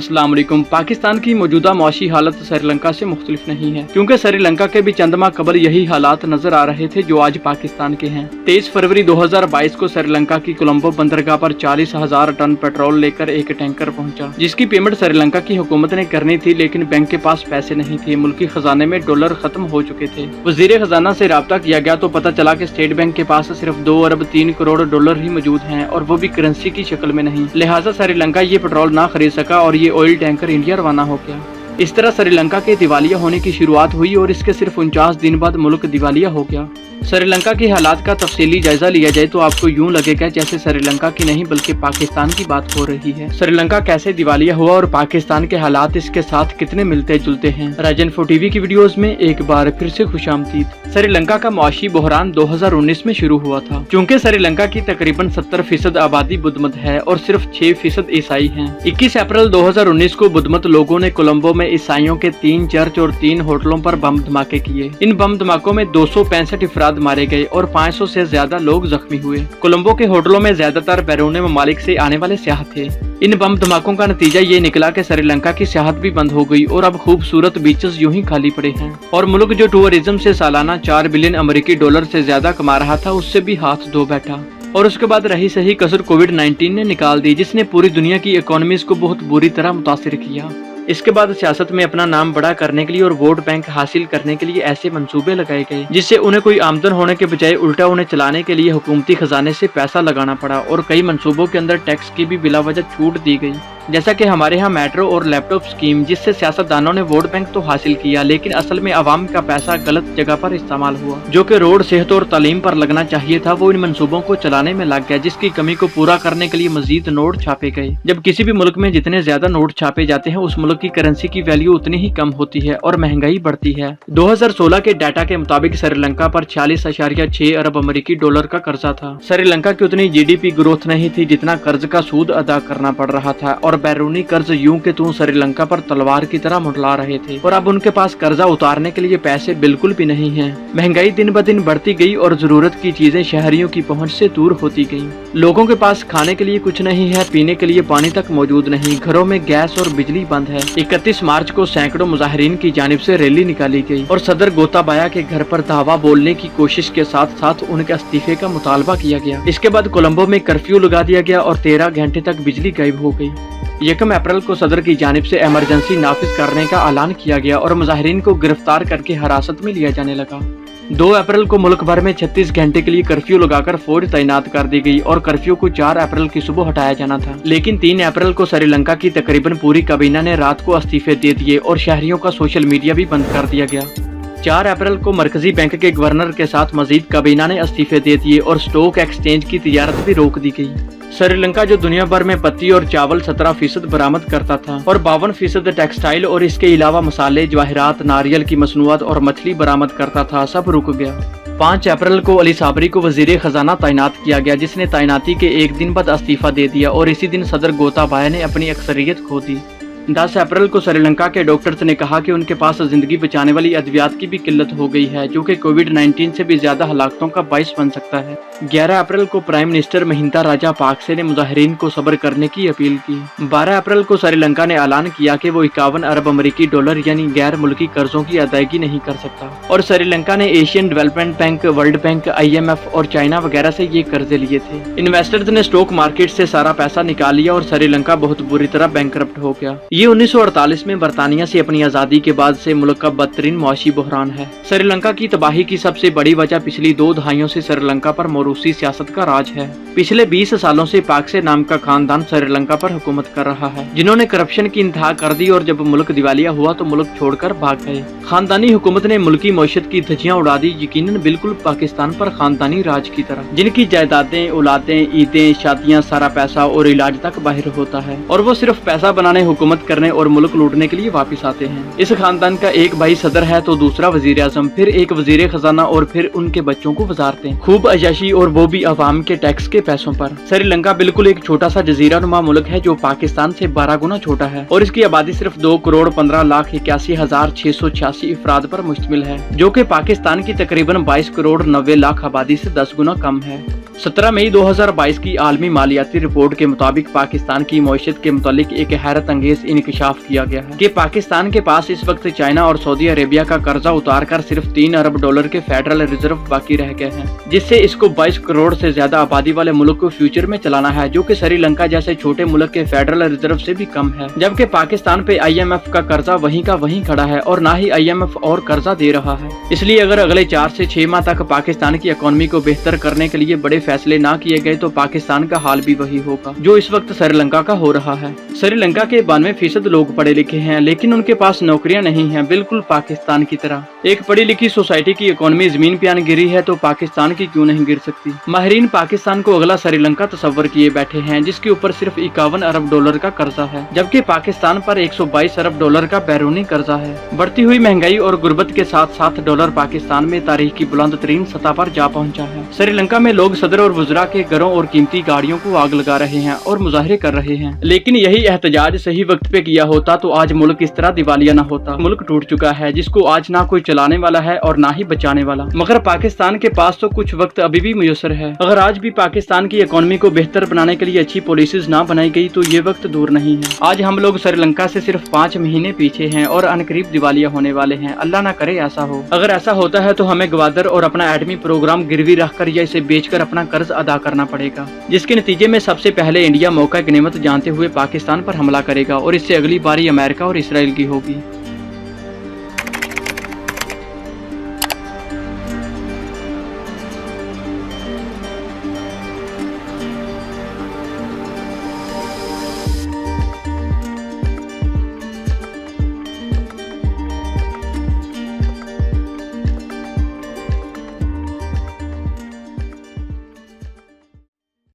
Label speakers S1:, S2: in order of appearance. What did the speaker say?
S1: अस्सलाम वालेकुम। पाकिस्तान की मौजूदा मुआशी हालत श्रीलंका से मुख्तलिफ नहीं है, क्योंकि श्रीलंका के भी चंद माह कबल यही हालात नजर आ रहे थे जो आज पाकिस्तान के हैं। 23 फरवरी 2022 को श्रीलंका की कोलंबो बंदरगाह पर 40,000 टन पेट्रोल लेकर एक टैंकर पहुंचा, जिसकी पेमेंट श्रीलंका की हुकूमत ने करनी थी, लेकिन बैंक के पास पैसे नहीं थे। मुल्की खजाने में डॉलर खत्म हो चुके थे। वजीर खजाना से राब्ता किया गया तो पता चला कि स्टेट बैंक के पास सिर्फ 2 अरब 3 करोड़ डॉलर ही मौजूद हैं, और वो भी करेंसी की शक्ल में नहीं। लिहाजा श्रीलंका ये पेट्रोल ना खरीद सका और ये ऑयल टैंकर इंडिया रवाना हो गया। इस तरह श्रीलंका के दिवालिया होने की शुरुआत हुई और इसके सिर्फ 49 दिन बाद मुल्क दिवालिया हो गया। श्रीलंका के हालात का तफसीली जायजा लिया जाए तो आपको यूं लगेगा जैसे श्रीलंका की नहीं बल्कि पाकिस्तान की बात हो रही है। श्रीलंका कैसे दिवालिया हुआ और पाकिस्तान के हालात इसके साथ कितने मिलते जुलते हैं। राजन फो टीवी की वीडियोस में एक बार फिर से खुशामदीद। श्रीलंका का मुआशी बहरान 2019 में शुरू हुआ था। चूँकि श्रीलंका की तकरीबन 70% आबादी बुद्धमत है और सिर्फ 6% ईसाई हैं। 21 अप्रैल 2019 को बुद्धमत लोगों ने कोलंबो में ईसाइयों के 3 चर्च और 3 होटलों पर बम धमाके किए। इन बम धमाकों में 265 अफराद मारे गए और 500 से ज्यादा लोग जख्मी हुए। कोलंबो के होटलों में ज्यादातर बैरून ममालिक से आने वाले सियाह थे। इन बम धमाकों का नतीजा ये निकला कि श्रीलंका की सियाहत भी बंद हो गई और अब खूबसूरत बीचेस यूं ही खाली पड़े हैं। और मुल्क जो टूरिज्म से सालाना 4 बिलियन अमेरिकी डॉलर से ज्यादा कमा रहा था, उससे भी हाथ धो बैठा। और उसके बाद रही सही कसर कोविड-19 ने निकाल दी, जिसने पूरी दुनिया की इकोनॉमीज को बहुत बुरी तरह मुतासिर किया। इसके बाद सियासत में अपना नाम बड़ा करने के लिए और वोट बैंक हासिल करने के लिए ऐसे मंसूबे लगाए गए जिससे उन्हें कोई आमदन होने के बजाय उल्टा उन्हें चलाने के लिए हुकूमती खजाने से पैसा लगाना पड़ा। और कई मंसूबों के अंदर टैक्स की भी बिला वजह छूट दी गई, जैसा कि हमारे यहाँ मेट्रो और लैपटॉप स्कीम, जिससे सियासतदानों ने वोट बैंक तो हासिल किया, लेकिन असल में अवाम का पैसा गलत जगह पर इस्तेमाल हुआ। जो कि रोड, सेहत और तालीम पर लगना चाहिए था, वो इन मंसूबों को चलाने में लग गया, जिसकी कमी को पूरा करने के लिए मजीद नोट छापे गए। जब किसी भी मुल्क में जितने ज्यादा नोट छापे जाते हैं, उस मुल्क की करेंसी की वैल्यू उतनी ही कम होती है और महंगाई बढ़ती है। 2016 के डाटा के मुताबिक श्रीलंका पर 46.6 अरब अमेरिकी डॉलर का कर्जा था। श्रीलंका की उतनी GDP ग्रोथ नहीं थी जितना कर्ज का सूद अदा करना पड़ रहा था, और बैरूनी कर्ज यूं के तू श्रीलंका पर तलवार की तरह मुंडला रहे थे। और अब उनके पास कर्जा उतारने के लिए पैसे बिल्कुल भी नहीं है। महंगाई दिन ब दिन बढ़ती गई और जरूरत की चीजें शहरियों की पहुंच से दूर होती गई। लोगों के पास खाने के लिए कुछ नहीं है, पीने के लिए पानी तक मौजूद नहीं, घरों में गैस और बिजली बंद है। 31 मार्च को सैकड़ों मुजाहिरीन की जानिब से रैली निकाली गई और सदर गोताबाया के घर पर धावा बोलने की कोशिश के साथ साथ उनके इस्तीफे का मुतालबा किया गया। इसके बाद कोलंबो में कर्फ्यू लगा दिया गया और 13 घंटे तक बिजली गायब हो गई। 1 अप्रैल को सदर की जानिब से इमरजेंसी नाफिज करने का ऐलान किया गया और मुजाहिरीन को गिरफ्तार करके हिरासत में लिया जाने लगा। 2 अप्रैल को मुल्क भर में 36 घंटे के लिए कर्फ्यू लगाकर फौज तैनात कर दी गई और कर्फ्यू को 4 अप्रैल की सुबह हटाया जाना था। लेकिन 3 अप्रैल को श्रीलंका की तकरीबन पूरी काबीना ने रात को इस्तीफे दे दिए और शहरियों का सोशल मीडिया भी बंद कर दिया गया। 4 अप्रैल को मरकजी बैंक के गवर्नर के साथ मजीद काबीना ने इस्तीफे दे दिए और स्टॉक एक्सचेंज की तिजारत भी रोक दी गई। श्रीलंका जो दुनिया भर में पत्ती और चावल 17% बरामद करता था और 52% टेक्सटाइल और इसके अलावा मसाले, जवाहरात, नारियल की मसनूआत और मछली बरामद करता था, सब रुक गया। 5 अप्रैल को अली साबरी को वजीर खजाना तैनात किया गया, जिसने तैनाती के एक दिन बाद इस्तीफा दे दिया और इसी दिन सदर गोताबाया ने अपनी अक्सरियत खो दी। 10 अप्रैल को श्रीलंका के डॉक्टर्स ने कहा कि उनके पास जिंदगी बचाने वाली अद्वियात की भी किल्लत हो गई है, जो कि कोविड-19 से भी ज्यादा हलाकतों का बाइस बन सकता है। 11 अप्रैल को प्राइम मिनिस्टर महिंदा राजापाक्से ने मुजाहिरीन को सब्र करने की अपील की। 12 अप्रैल को श्रीलंका ने ऐलान किया कि वो 51 अरब अमेरिकी डॉलर यानी गैर मुल्की कर्जों की अदायगी नहीं कर सकता और श्रीलंका ने Asian development bank, world bank, IMF और चाइना वगैरह से ये कर्जे लिए थे। इन्वेस्टर्स ने स्टॉक मार्केट से सारा पैसा निकाल लिया और श्रीलंका बहुत बुरी तरह बैंकरप्ट हो गया। ये 1948 में बरतानिया से अपनी आजादी के बाद से मुल्क का बदतरीन मुआशी बहरान है। श्रीलंका की तबाही की सबसे बड़ी वजह पिछली 2 दहाइयों से श्रीलंका पर मोरूसी सियासत का राज है। पिछले 20 सालों से पाक्से नाम का खानदान श्रीलंका पर हुकूमत कर रहा है, जिन्होंने करप्शन की इंतहा कर दी और जब मुल्क दिवालिया हुआ तो मुल्क छोड़कर भाग गए। खानदानी हुकूमत ने मुल्की मईशत की धज्जियां उड़ा दी, यकीनन बिल्कुल पाकिस्तान पर खानदानी राज की तरह, जिनकी जायदादें, औलादें, ईदें, शादियां, सारा पैसा और इलाज तक बाहर होता है और वो सिर्फ पैसा बनाने, हुकूमत करने और मुल्क लूटने के लिए वापस आते हैं। इस खानदान का एक भाई सदर है तो दूसरा वजीर आजम, फिर एक वजीर खजाना और फिर उनके बच्चों को वजारतें, खूब अयाशी और वो भी अवाम के टैक्स के पैसों पर। श्रीलंका बिल्कुल एक छोटा सा जजीरा नुमा मुल्क है जो पाकिस्तान से 12 गुना छोटा है और इसकी आबादी सिर्फ 2 करोड़ 15,81,686 अफराद पर मुश्तमिल है, जो कि पाकिस्तान की तकरीबन 22 करोड़ 90 लाख आबादी से 10 गुना कम है। 17 मई 2022 की आलमी मालियाती रिपोर्ट के मुताबिक पाकिस्तान की मईशत के मुतालिक एक हैरत अंगेज इंकशाफ किया गया है कि पाकिस्तान के पास इस वक्त चाइना और सऊदी अरेबिया का कर्जा उतार कर सिर्फ 3 अरब डॉलर के फेडरल रिजर्व बाकी रह गए हैं, जिससे इसको 22 करोड़ से ज्यादा आबादी वाले मुल्क को फ्यूचर में चलाना है, जो कि श्रीलंका जैसे छोटे मुल्क के फेडरल रिजर्व से भी कम है। जबकि पाकिस्तान पे IMF का कर्जा वहीं का वहीं खड़ा है और ना ही IMF और कर्जा दे रहा है। इसलिए अगर अगले 4 से 6 माह तक पाकिस्तान की इकोनॉमी को बेहतर करने के लिए बड़े फैसले ना किए गए तो पाकिस्तान का हाल भी वही होगा जो इस वक्त श्रीलंका का हो रहा है। श्रीलंका के 92% लोग पढ़े लिखे हैं, लेकिन उनके पास नौकरियां नहीं हैं, बिल्कुल पाकिस्तान की तरह। एक पढ़ी लिखी सोसाइटी की इकोनॉमी जमीन पे आन गिरी है तो पाकिस्तान की क्यों नहीं गिर सकती। माहिरीन पाकिस्तान को अगला श्रीलंका तस्वर किए बैठे हैं, जिसके ऊपर सिर्फ 51 अरब डॉलर का कर्जा है, जबकि पाकिस्तान पर 122 अरब डॉलर का बैरूनी कर्जा है। बढ़ती हुई महंगाई और गुर्बत के साथ साथ डॉलर पाकिस्तान में तारीख की बुलंद तरीन सतह पर जा पहुंचा है। श्रीलंका में लोग सदर और वुज़रा के घरों और कीमती गाड़ियों को आग लगा रहे हैं और मुजाहरे कर रहे हैं, लेकिन यही एहतजाज सही वक्त पे किया होता तो आज मुल्क इस तरह दिवालिया न होता। मुल्क टूट चुका है जिसको आज ना कोई चलाने वाला है और ना ही बचाने वाला, मगर पाकिस्तान के पास तो कुछ वक्त अभी भी मुयस्सर है। अगर आज भी पाकिस्तान की इकोनॉमी को बेहतर बनाने के लिए अच्छी पॉलिसीज ना बनाई गई तो ये वक्त दूर नहीं है। आज हम लोग श्रीलंका से सिर्फ 5 महीने पीछे हैं और अनकरीब दिवालिया होने वाले हैं। अल्लाह ना करे ऐसा हो। अगर ऐसा होता है तो हमें गवादर और अपना एटमी प्रोग्राम गिरवी रखकर या इसे बेचकर अपना कर्ज अदा करना पड़ेगा, जिसके नतीजे में सबसे पहले इंडिया मौका की नेमत जानते हुए पाकिस्तान पर हमला करेगा और इससे अगली बारी अमेरिका और इसराइल की होगी।